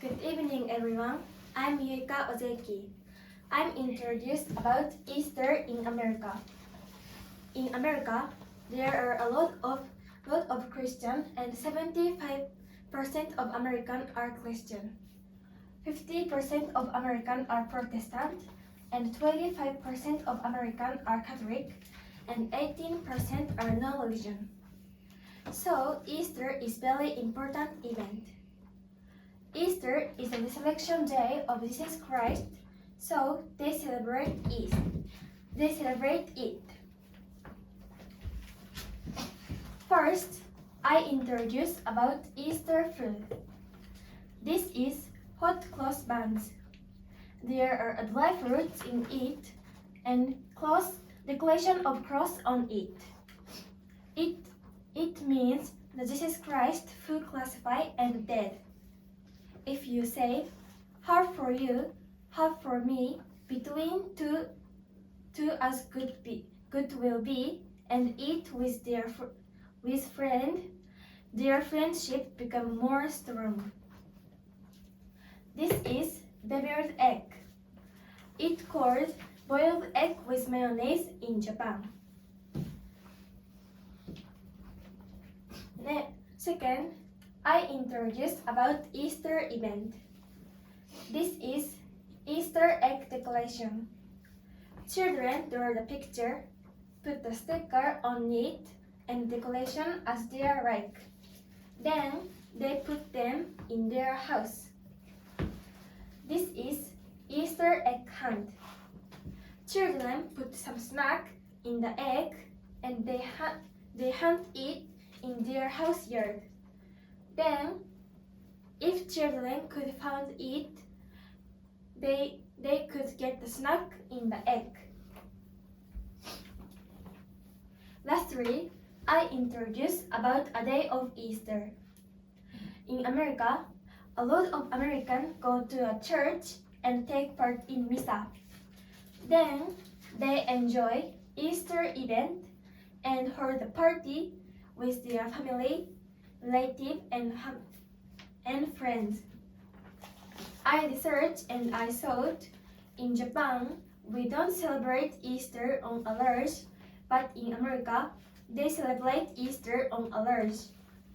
Good evening, everyone. I'm Yuika Ozeki. I'm introduced about Easter in America. In America, there are a lot of Christians, and 75% of Americans are Christian. 50% of Americans are Protestant, and 25% of Americans are Catholic, and 18% are non-religion. So Easter is very important event. Easter is the resurrection day of Jesus Christ, so they celebrate it. First, I introduce about Easter food. This is hot cross buns. There are dry fruits in it and decoration of cross on it. It means that Jesus Christ who crucified and dead. If you say, half for you, half for me, between two as good will be, and eat with friend, their friendship become more strong. This is deviled egg. It called boiled egg with mayonnaise in Japan. Second, I introduce about Easter event. This is Easter egg decoration. Children draw the picture, put the sticker on it, and decoration as they like. Then they put them in their house. This is Easter egg hunt. Children put some snack in the egg and they hunt it in their house yard. Then, if children could find it, they could get the snack in the egg. Lastly, I introduce about a day of Easter. In America, a lot of Americans go to a church and take part in Misa. Then, they enjoy Easter event and hold a party with their family, relatives, and friends. I researched and I thought in Japan, we don't celebrate Easter on a large, but in America, they celebrate Easter on a large.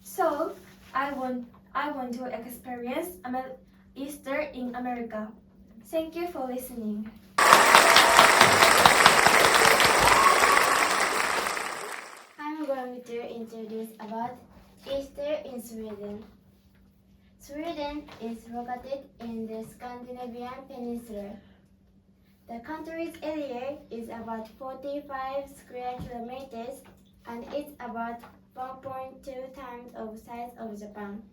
So, I want to experience Easter in America. Thank you for listening. I'm going to introduce about Easter in Sweden. Sweden is located in the Scandinavian peninsula. The country's area is about 45 square kilometers and it's about 1.2 times the size of Japan.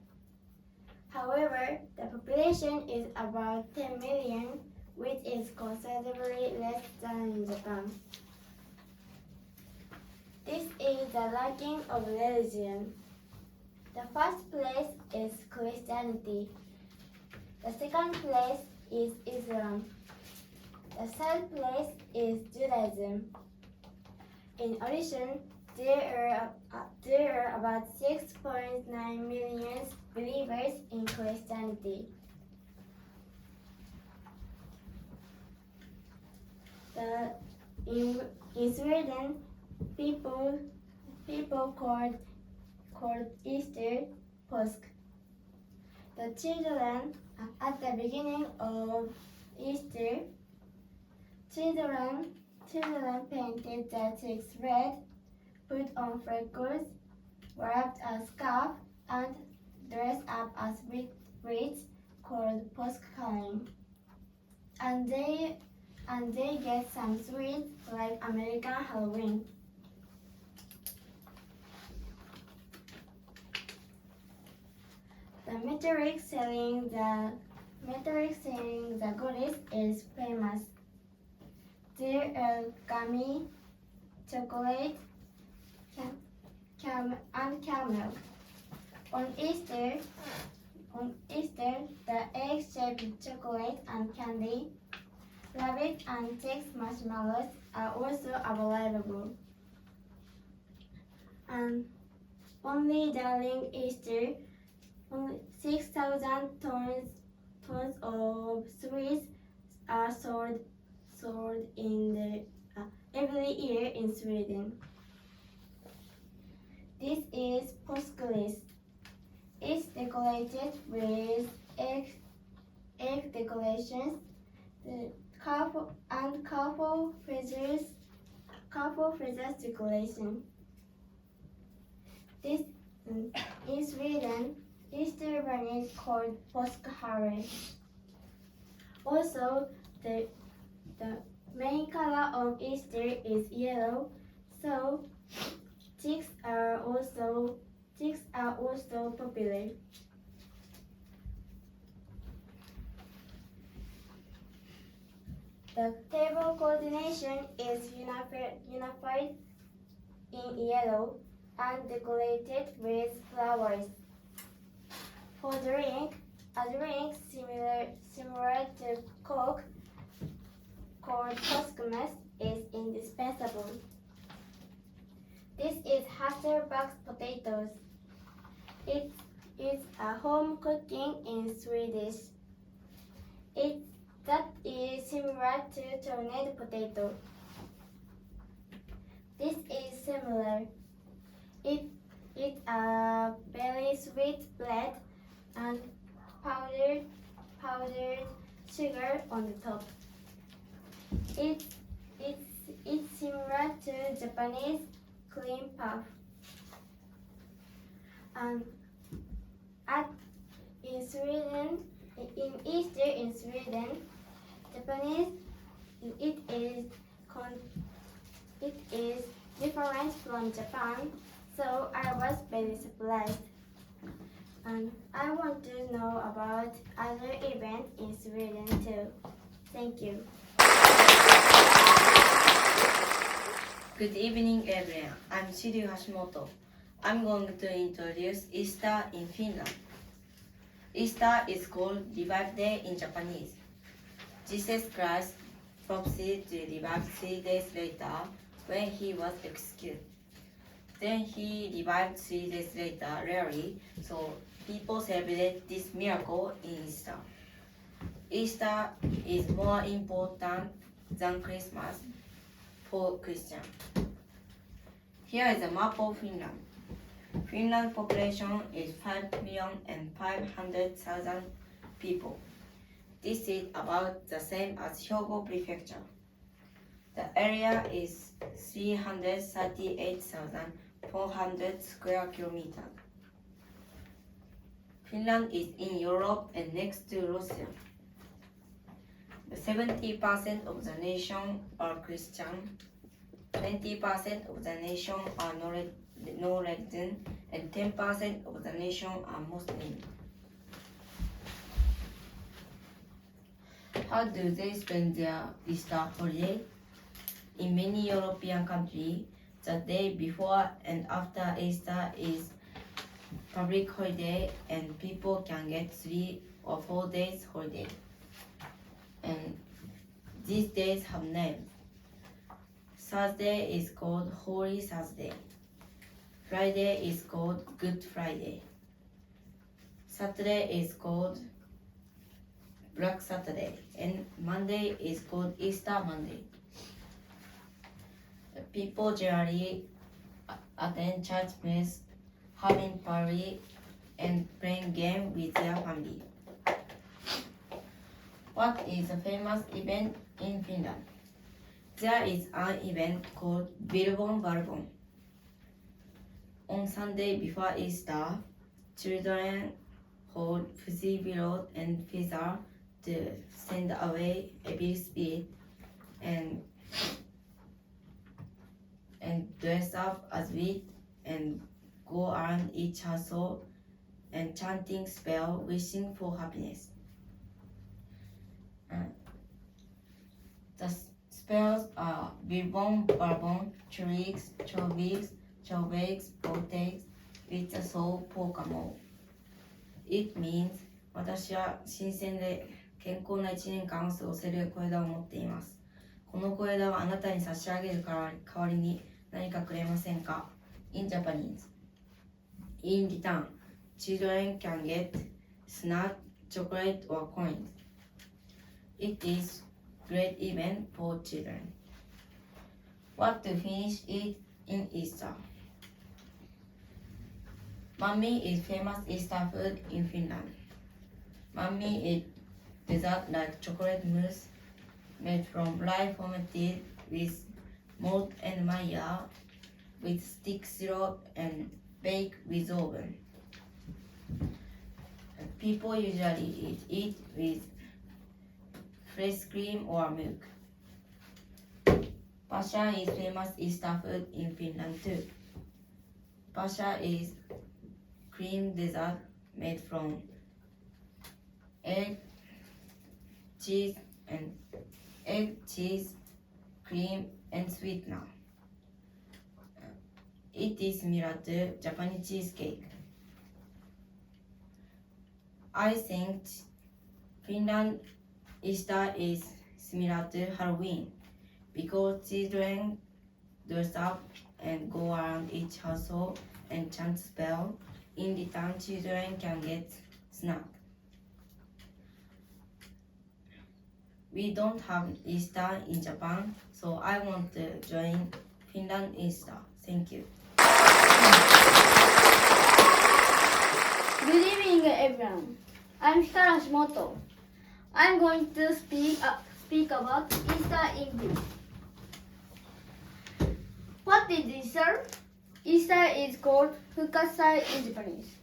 However, the population is about 10 million, which is considerably less than in Japan. This is the ranking of religion. The first place is Christianity. The second place is Islam. The third place is Judaism. In addition, there are about 6.9 million believers in Christianity. In Sweden, people called Easter Påsk. The children at the beginning of Easter, children painted their cheeks red, put on freckles, wrapped a scarf, and dressed up as witches called Påskkallen. And they get some sweets like American Halloween. The meteoric selling the goddess is famous. There are gummy, chocolate, and caramel. On Easter, the egg-shaped chocolate and candy, rabbit and cheese marshmallows are also available. And only during Easter, 6,000 tons tons of sweets are sold every year in Sweden. This is påsklis. It's decorated with egg decorations, colorful feathers decoration. In Sweden, Easter bunny is called påskhare. Also, the main color of Easter is yellow, so chicks are also popular. The table coordination is unified in yellow and decorated with flowers. For a drink similar to Coke called påskmust is indispensable. This is Hasselback's potatoes. It is a home cooking in Swedish. That is similar to tornado potato. This is similar. It's a very sweet bread and powdered sugar on the top. It's similar to Japanese cream puff. In Easter in Sweden, Japanese it is different from Japan, so I was very surprised. And I want to know about other events in Sweden too. Thank you. Good evening, everyone. I'm Shiryu Hashimoto. I'm going to introduce Easter in Finland. Easter is called Revival Day in Japanese. Jesus Christ proceeded to revive 3 days later when he was executed. Then he revived 3 days later rarely, so people celebrate this miracle in Easter. Easter is more important than Christmas for Christians. Here is a map of Finland. Finland's population is 5,500,000 people. This is about the same as Hyogo Prefecture. The area is 338,400 square kilometers. Finland is in Europe and next to Russia. 70% of the nation are Christian, 20% of the nation are non-religion, and 10% of the nation are Muslim. How do they spend their Easter holiday? In many European countries, the day before and after Easter is public holiday and people can get 3 or 4 days holiday. And these days have names. Thursday is called Holy Thursday. Friday is called Good Friday. Saturday is called Black Saturday. And Monday is called Easter Monday. People generally attend church mass, having party, and playing game with their family. What is a famous event in Finland? There is an event called Bilbon Balbon. On Sunday before Easter, children hold fuzzy balloons and feathers to send away evil spirit and dress up as witch and go around each household and chanting spell, wishing for happiness. The spells are Bilbon, Balbon, Tricks, Chobigs, Vortex, with the soul Pokemon. It means 私は新鮮で健康な1年間を過ごせる小枝を持っています。この小枝をあなたに差し上げる代わりに何かくれませんか? In Japanese. In return, children can get snack, chocolate or coins. It is great event for children. What to finish it in Easter? Mummy is famous Easter food in Finland. Mummy eats dessert like chocolate mousse made from rye fermented with malt and Maya with stick syrup and bake with oven. People usually eat it with fresh cream or milk. Pasha is famous Easter food in Finland too. Pasha is cream dessert made from egg, cheese, cream, and sweetener. It is similar to Japanese cheesecake. I think Finland Easter is similar to Halloween because children dress up and go around each household and chant spell. In return, children can get snack. We don't have Easter in Japan, so I want to join Finland Easter. Thank you. Good evening, everyone. I'm Hikaru Hashimoto. I'm going to speak about Easter in Greek. What is Easter? Easter is called Fukasai in Japanese.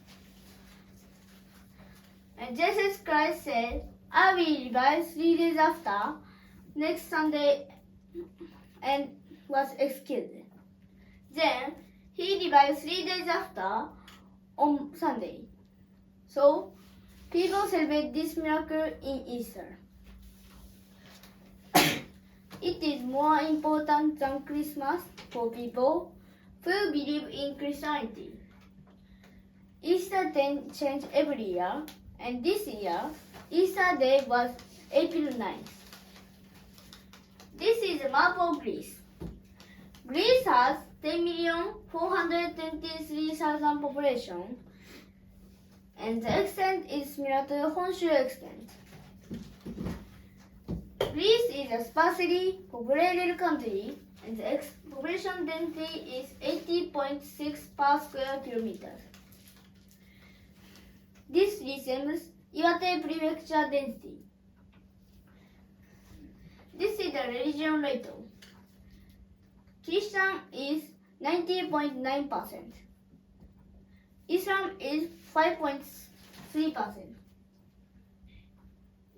And Jesus Christ said, I will rise 3 days after next Sunday and was executed. Then he revived 3 days after on Sunday. So people celebrate this miracle in Easter. It is more important than Christmas for people who believe in Christianity. Easter changes every year, and this year, Easter Day was April 9th. This is a map of Greece. Greece has 10,423,000 population, and the extent is similar to Honshu extent. Greece is a sparsely populated country, and the population density is 80.6 per square kilometer. This resembles Iwate Prefecture density. This is the religion rate. Christian is 90.9%. Islam is 5.3%.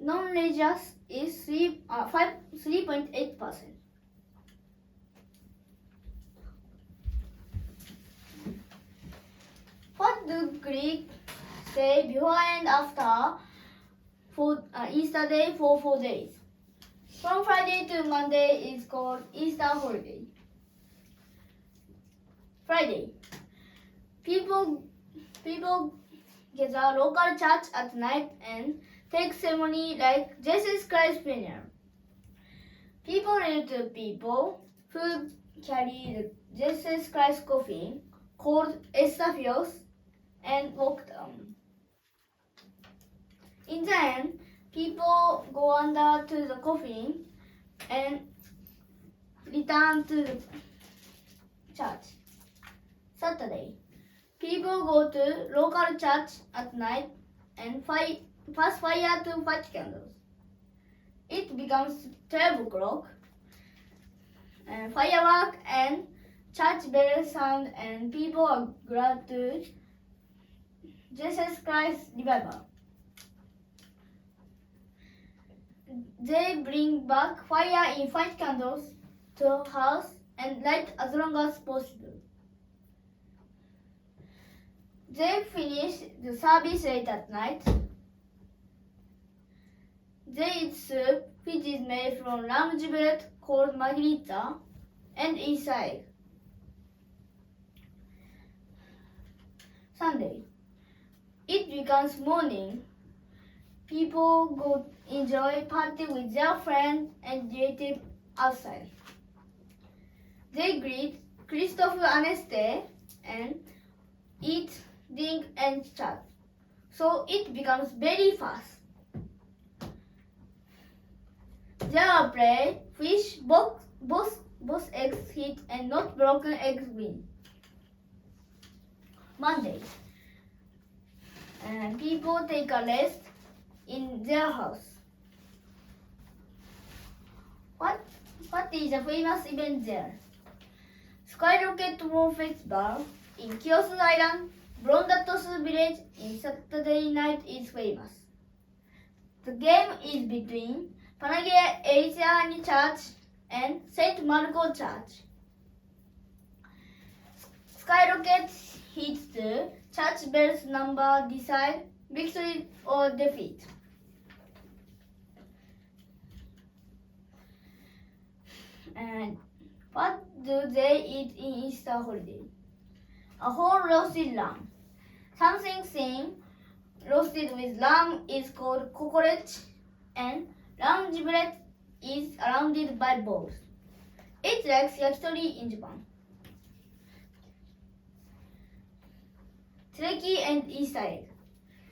Non-religious is 3.8%. What do Greeks say before and after Easter Day for 4 days? From Friday to Monday is called Easter holiday. Friday. People gather local church at night and take ceremony like Jesus Christ funeral. People relate to people who carry the Jesus Christ coffin called Estafios and walk down. In the end, people go under to the coffin and return to the church. Saturday. People go to local church at night and pass fire to light candles. It becomes 12 o'clock. And firework and church bell sound and people are glad to Jesus Christ revival. They bring back fire in 5 candles to the house and light as long as possible. They finish the service late at night. They eat soup which is made from lamb giblet called margherita and Easter egg. Sunday. It becomes morning. People go enjoy party with their friends and relatives outside. They greet Christopher Aneste and eat, drink and chat. So it becomes very fast. There are play, fish, both eggs hit and not broken eggs win. Monday. People take a rest in their house. What is a famous event there? Skyrocket War Festival in Kyosu Island, Blondatosu village in Saturday night is famous. The game is between Panage Eisiani Church and St. Marco Church. Skyrocket hits the church bell's number decide victory or defeat. And what do they eat in Easter holiday? A whole roasted lamb. Something thin roasted with lamb is called kokorech, and lamb giblet is surrounded by balls. It's like yakitori in Japan. Turkey and Easter egg.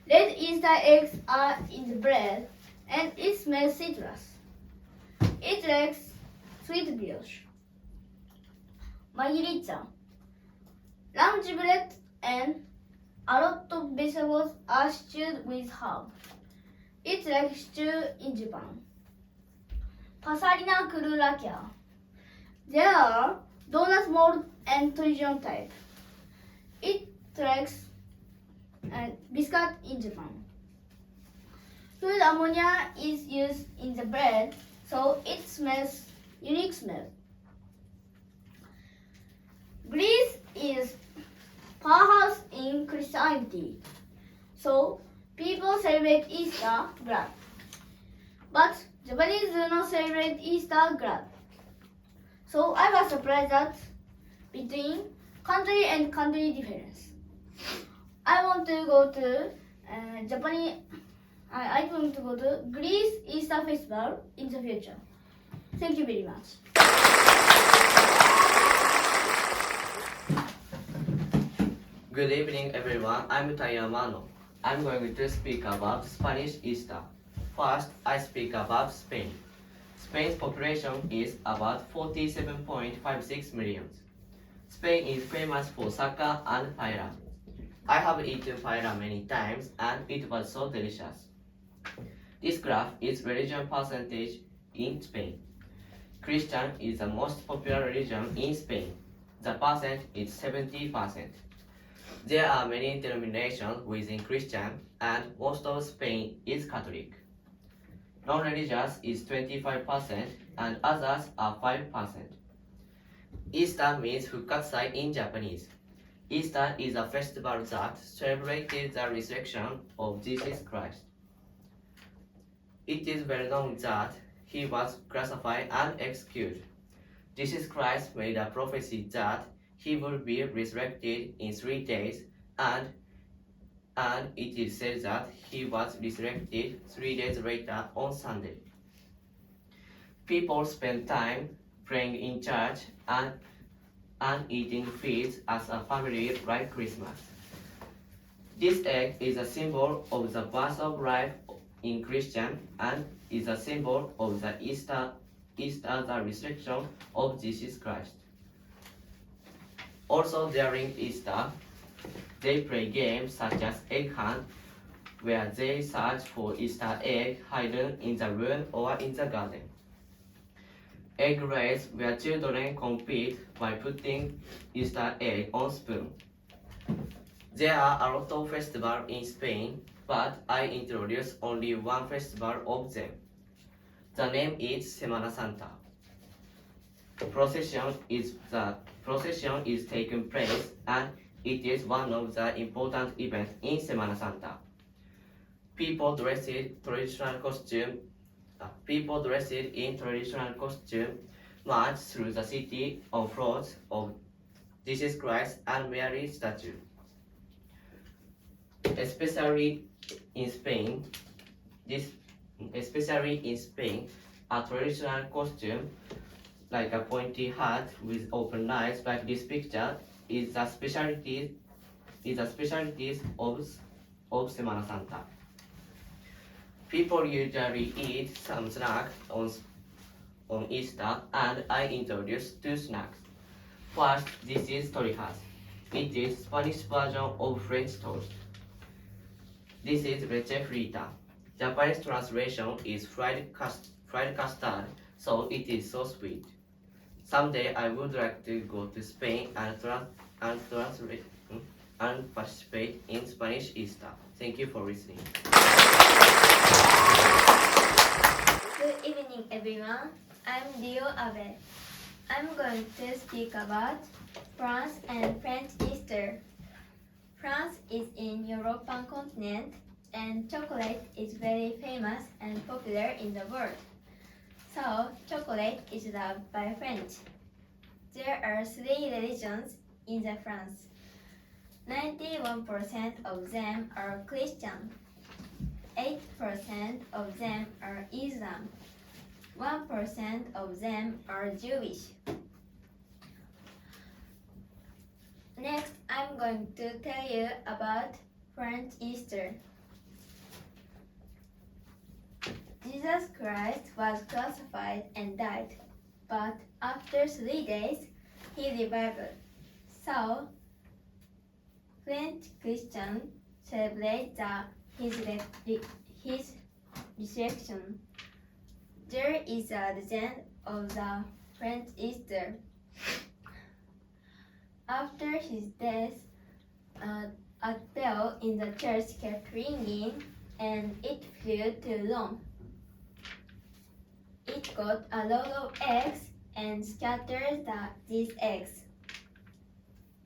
Red Easter eggs are in the bread, and it smells citrus. It likes sweet brioche. Magiricha. Lamb giblet and a lot of vegetables are stewed with herb. It's like stew in Japan. Pasarina Kururakia. There are donut mold and traditional type. It likes biscuit in Japan. Food ammonia is used in the bread, so it smells unique smell. Greece is powerhouse in Christianity, so people celebrate Easter glad. But Japanese do not celebrate Easter glad. So I was surprised that between country and country difference. I want to go to Japanese. I want to go to Greece Easter Festival in the future. Thank you very much. Good evening, everyone. I'm Tayamano. I'm going to speak about Spanish Easter. First, I speak about Spain. Spain's population is about 47.56 million. Spain is famous for soccer and paella. I have eaten paella many times and it was so delicious. This graph is religion percentage in Spain. Christian is the most popular religion in Spain. The percent is 70%. There are many denominations within Christian and most of Spain is Catholic. Non-religious is 25% and others are 5%. Easter means Fukatsai in Japanese. Easter is a festival that celebrated the resurrection of Jesus Christ. It is well known that he was crucified and executed. Jesus Christ made a prophecy that he would be resurrected in 3 days, and it is said that he was resurrected 3 days later on Sunday. People spend time praying in church and eating feasts as a family like Christmas. This egg is a symbol of the birth of life in Christian and is a symbol of the Easter, the resurrection of Jesus Christ. Also during Easter, they play games such as egg hunt, where they search for Easter egg hidden in the room or in the garden. Egg race, where children compete by putting Easter egg on spoon. There are a lot of festivals in Spain, but I introduce only one festival of them. The name is Semana Santa. The procession is taking place and it is one of the important events in Semana Santa. People dressed in traditional costume march through the city on floats of Jesus Christ and Mary statue. Especially in Spain, a traditional costume like a pointy hat with open eyes like this picture is a specialty of Semana Santa. People usually eat some snack on Easter, and I introduce two snacks. First, this is torrijas. It is Spanish version of French toast. This is leche frita. Japanese translation is fried custard, so it is so sweet. Someday I would like to go to Spain and translate and participate in Spanish Easter. Thank you for listening. Good evening, everyone. I'm Leo Abe. I'm going to speak about France and French Easter. France is in European continent, and chocolate is very famous and popular in the world. So, chocolate is loved by French. There are 3 religions in the France. 91% of them are Christian. 8% of them are Islam. 1% of them are Jewish. Next, I'm going to tell you about French Easter. Jesus Christ was crucified and died, but after 3 days, he revived. So, French Christians celebrate his resurrection. There is a legend of the French Easter. After his death, a bell in the church kept ringing, and it flew to Rome. It got a lot of eggs and scattered these eggs.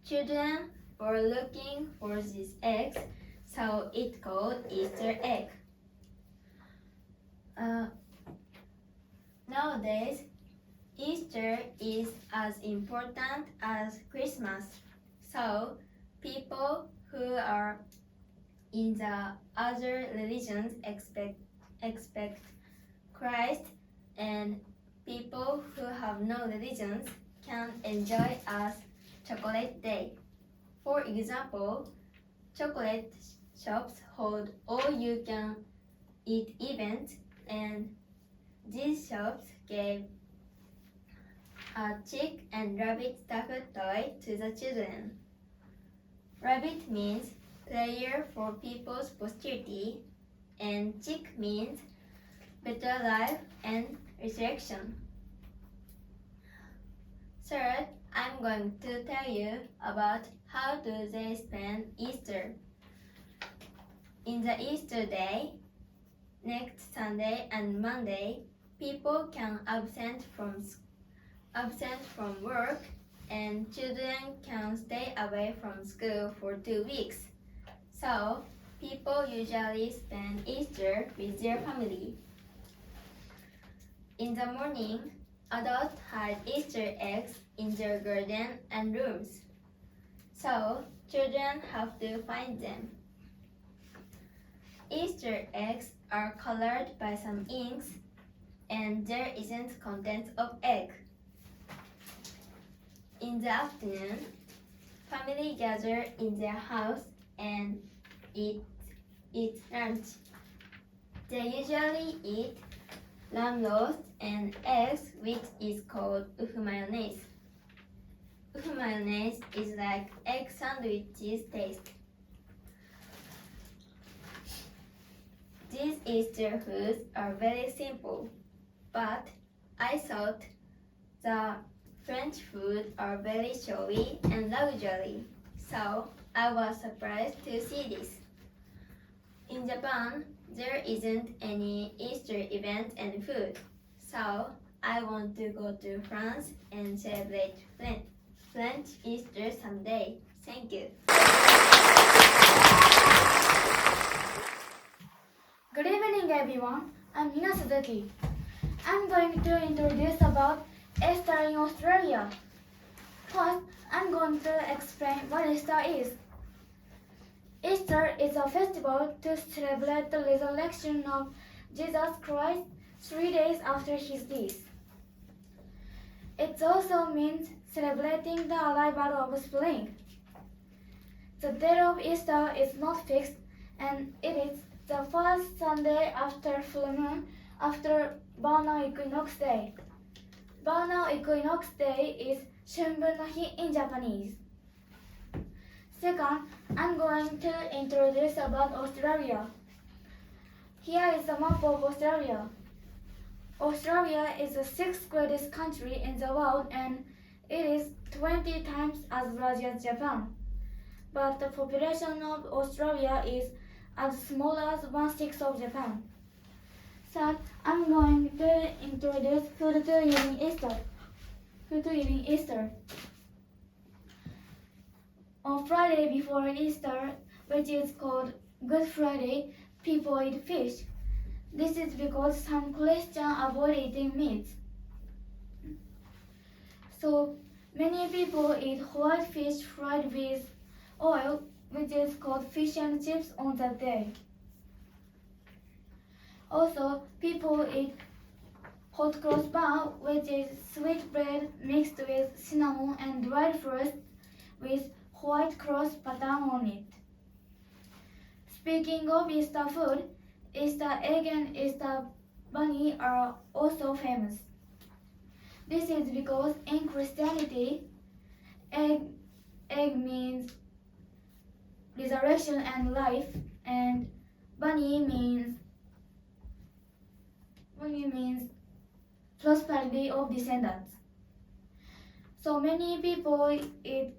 Children were looking for these eggs, so it called Easter egg. Nowadays, Easter is as important as Christmas, so people who are in the other religions expect Christ, and people who have no religions can enjoy as chocolate day. For example, chocolate shops hold all-you-can-eat events, and these shops gave a chick and rabbit stuffed toy to the children. Rabbit means prayer for people's posterity, and chick means better life and resurrection. Third, I'm going to tell you about how do they spend Easter. In the Easter day, next Sunday and Monday, people can absent from work, and children can stay away from school for 2 weeks. So, people usually spend Easter with their family. In the morning, adults hide Easter eggs in their garden and rooms. So, children have to find them. Easter eggs are colored by some inks, and there isn't content of egg. In the afternoon, family gather in their house and eat lunch. They usually eat lamb roast and eggs, which is called œuf mayonnaise. Œuf mayonnaise is like egg sandwiches taste. These Easter foods are very simple, but I thought the French food are very showy and luxury, so I was surprised to see this. In Japan, there isn't any Easter event and food, so I want to go to France and celebrate French Easter someday. Thank you. Good evening, everyone. I'm Suzuki. I'm going to introduce about Easter in Australia. First, I'm going to explain what Easter is. Easter is a festival to celebrate the resurrection of Jesus Christ 3 days after his death. It also means celebrating the arrival of spring. The date of Easter is not fixed, and it is the first Sunday after full moon after vernal equinox day. Vernal equinox day is Shunbun no Hi in Japanese. Second, I'm going to introduce about Australia. Here is a map of Australia. Australia is the sixth greatest country in the world and it is 20 times as large as Japan. But the population of Australia is as small as 1/6 of Japan. Third, I'm going to introduce food to eat in Easter. Food to eat in Easter. On Friday before Easter, which is called Good Friday, people eat fish. This is because some Christians avoid eating meat. So many people eat white fish fried with oil, which is called fish and chips on that day. Also, people eat hot cross bun, which is sweet bread mixed with cinnamon and dried fruit with white cross pattern on it. Speaking of Easter food, Easter egg and Easter bunny are also famous. This is because in Christianity, egg means resurrection and life, and bunny means prosperity of descendants. So many people eat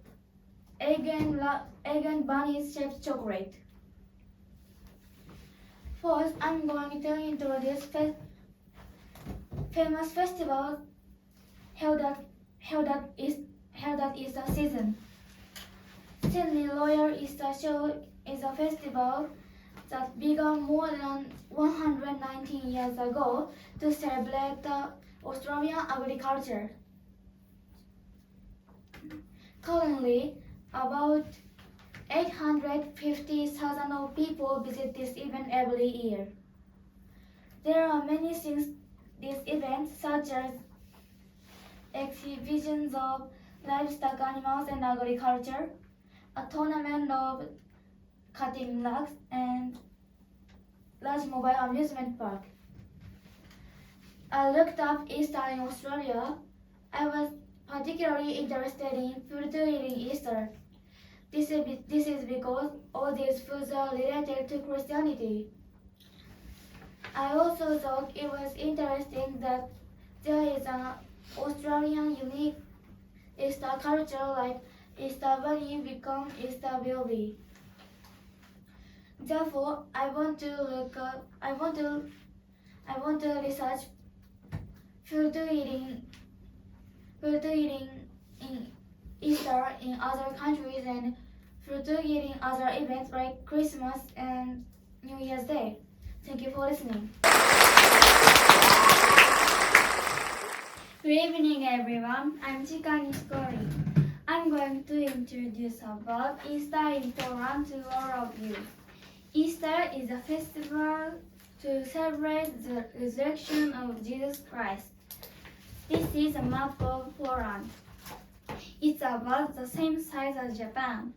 egg and bunny shaped chocolate. First, I'm going to introduce famous festivals held at Easter season. Sydney Royal Easter Show is a festival that began more than 119 years ago to celebrate the Australian agriculture. Currently, about 850,000 of people visit this event every year. There are many things this event, such as exhibitions of livestock, animals, and agriculture, a tournament of cutting logs, and large mobile amusement park. I looked up Easter in Australia. I was particularly interested in food to eat in Easter. This is because all these foods are related to Christianity. I also thought it was interesting that there is an Australian unique Easter culture, like Easter Bunny become Easter baby. Therefore, I want to research food to eating in Easter in other countries and food to eating other events like Christmas and New Year's Day. Thank you for listening. Good evening, everyone. I'm Chika Nishikori. I'm going to introduce about Easter important to all of you. Easter is a festival to celebrate the resurrection of Jesus Christ. This is a map of Poland. It's about the same size as Japan.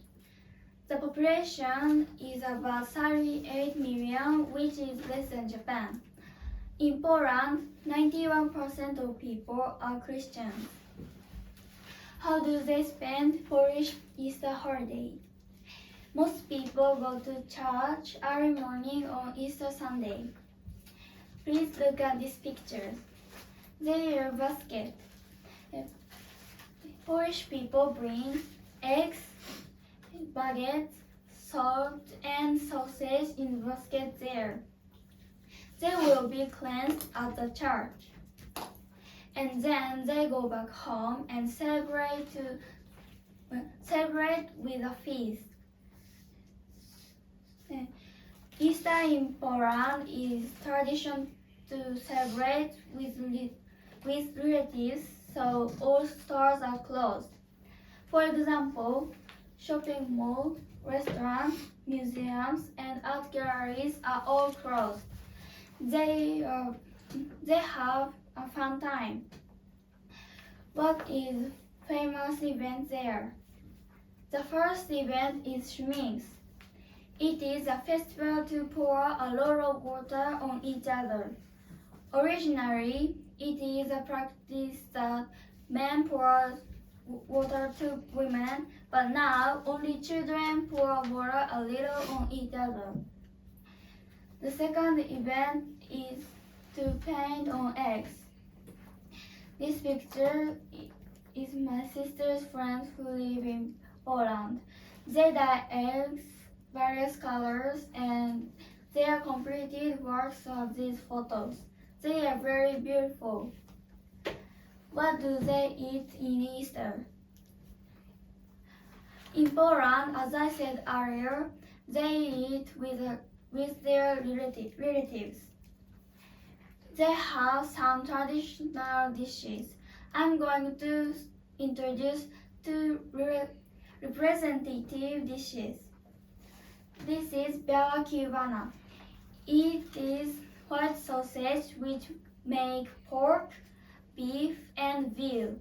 The population is about 38 million, which is less than Japan. In Poland, 91% of people are Christians. How do they spend Polish Easter holiday? Most people go to church early morning on Easter Sunday. Please look at these pictures. They are baskets. Polish people bring eggs, baguettes, salt, and sausage in baskets there. They will be cleansed at the church. And then they go back home and celebrate with a feast. Easter in Poland is tradition to celebrate with relatives, so all stores are closed. For example, shopping malls, restaurants, museums, and art galleries are all closed. They have a fun time. What is famous event there? The first event is Schminks. It is a festival to pour a lot of water on each other. Originally, It is a practice that men pour water to women, but now only children pour water a little on each other. The second event is to paint on eggs. This picture is my sister's friends who live in Poland. They dye eggs various colors and they are completed works of these photos. They are very beautiful. What do they eat in Easter? In Poland, as I said earlier, they eat with their relatives. They have some traditional dishes. I'm going to introduce two representative dishes. This is bella cubana. It is white sausage which make pork, beef, and veal.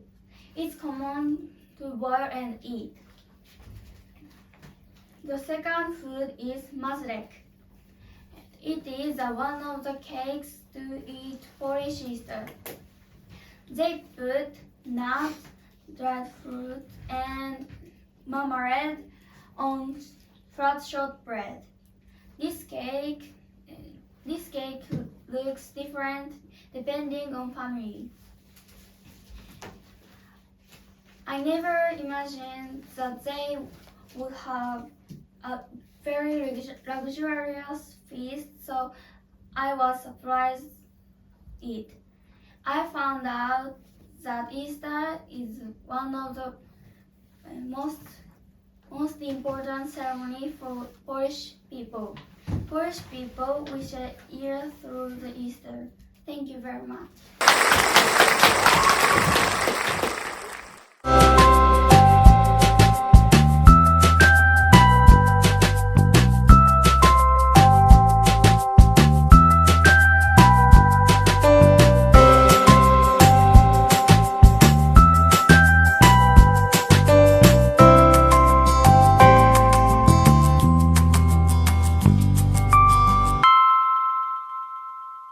It's common to boil and eat. The second food is mazurek. It is one of the cakes to eat Polish Easter. They put nuts, dried fruit, and marmalade on flat shortbread. This cake looks different depending on family. I never imagined that they would have a very luxurious feast, so I was surprised it. I found out that Easter is one of the most important ceremony for Polish people. Polish people wish a year through the Easter. Thank you very much.